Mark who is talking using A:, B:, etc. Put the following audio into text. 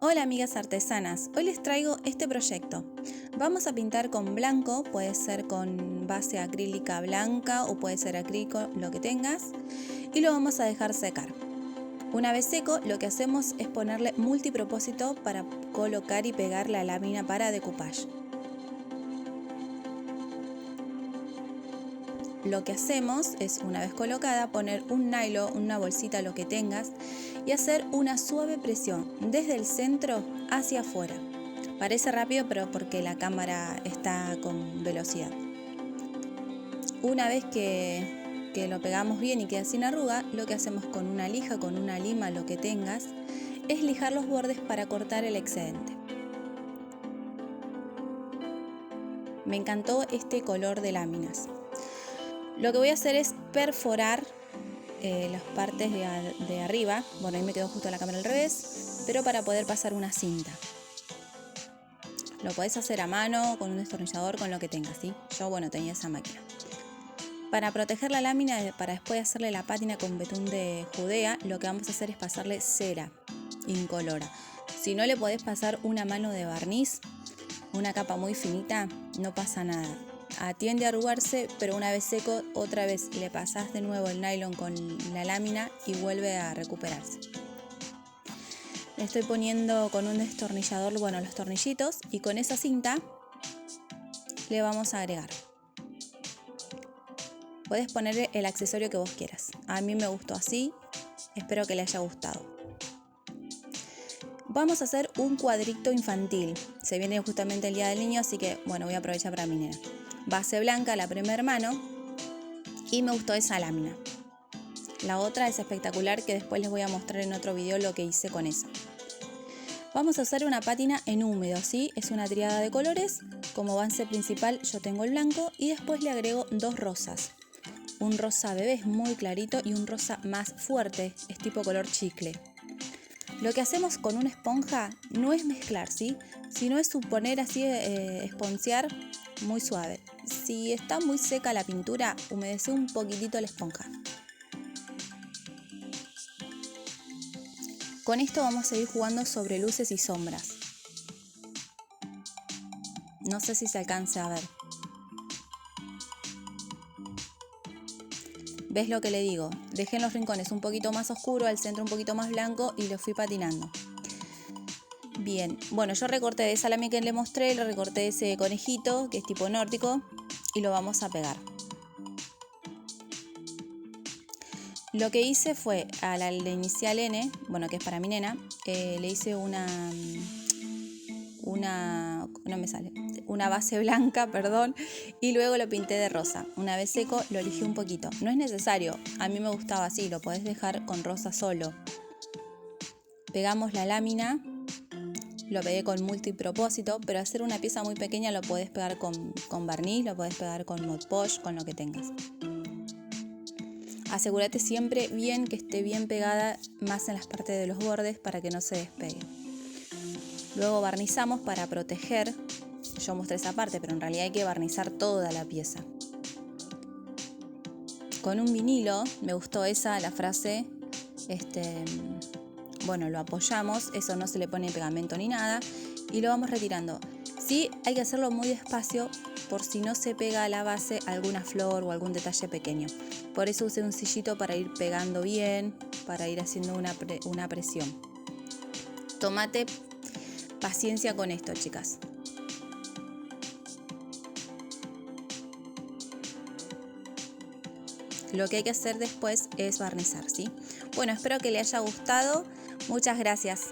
A: Hola amigas artesanas, hoy les traigo este proyecto. Vamos a pintar con blanco, puede ser con base acrílica blanca o puede ser acrílico, lo que tengas, y lo vamos a dejar secar. Una vez seco, lo que hacemos es ponerle multipropósito para colocar y pegar la lámina para decoupage. Lo que hacemos es, una vez colocada, poner un nylon, una bolsita, lo que tengas, y hacer una suave presión desde el centro hacia afuera. Parece rápido, pero porque la cámara está con velocidad. Una vez que lo pegamos bien y queda sin arruga, lo que hacemos con una lija, con una lima, lo que tengas, es lijar los bordes para cortar el excedente. Me encantó este color de láminas. Lo que voy a hacer es perforar las partes de arriba. Bueno, ahí me quedó justo la cámara al revés, pero para poder pasar una cinta. Lo podés hacer a mano, con un destornillador, con lo que tengas, ¿sí? Yo, bueno, tenía esa máquina. Para proteger la lámina, para después hacerle la pátina con betún de Judea, lo que vamos a hacer es pasarle cera incolora. Si no le podés pasar una mano de barniz, una capa muy finita, no pasa nada. Tiende a arrugarse, pero una vez seco, otra vez le pasás de nuevo el nylon con la lámina y vuelve a recuperarse. Le estoy poniendo con un destornillador, bueno, los tornillitos, y con esa cinta le vamos a agregar. Puedes poner el accesorio que vos quieras. A mí me gustó así, espero que le haya gustado. Vamos a hacer un cuadrito infantil. Se viene justamente el Día del Niño, así que bueno, voy a aprovechar para mi nena. Base blanca, la primera mano, y me gustó esa lámina. La otra es espectacular, que después les voy a mostrar en otro video lo que hice con esa. Vamos a hacer una pátina en húmedo, ¿sí? Es una triada de colores. Como base principal yo tengo el blanco y después le agrego dos rosas. Un rosa bebé, es muy clarito, y un rosa más fuerte, es tipo color chicle. Lo que hacemos con una esponja no es mezclar, ¿sí? Sino es suponer así, esponcear muy suave. Si está muy seca la pintura, humedece un poquitito la esponja. Con esto vamos a ir jugando sobre luces y sombras. No sé si se alcanza a ver. ¿Ves lo que le digo? Dejé en los rincones un poquito más oscuro, al centro un poquito más blanco y lo fui patinando. Bien, bueno, yo recorté de esa lámina que le mostré, le recorté ese conejito que es tipo nórdico y lo vamos a pegar. Lo que hice fue a la inicial N, bueno, que es para mi nena, le hice una base blanca, perdón, y luego lo pinté de rosa. Una vez seco lo elegí un poquito. No es necesario, a mí me gustaba así, lo podés dejar con rosa solo. Pegamos la lámina, lo pegué con multipropósito, pero hacer una pieza muy pequeña lo podés pegar con barniz, lo podés pegar con Mod Podge, con lo que tengas. Asegúrate siempre bien que esté bien pegada, más en las partes de los bordes, para que no se despegue. Luego barnizamos para proteger. Yo mostré esa parte, pero en realidad hay que barnizar toda la pieza. Con un vinilo, me gustó la frase, bueno, lo apoyamos, eso no se le pone pegamento ni nada, y lo vamos retirando. Sí, hay que hacerlo muy despacio, por si no se pega a la base alguna flor o algún detalle pequeño. Por eso usé un sillito para ir pegando bien, para ir haciendo una presión. Tómate paciencia con esto, chicas. Lo que hay que hacer después es barnizar, ¿sí? Bueno, espero que le haya gustado. Muchas gracias.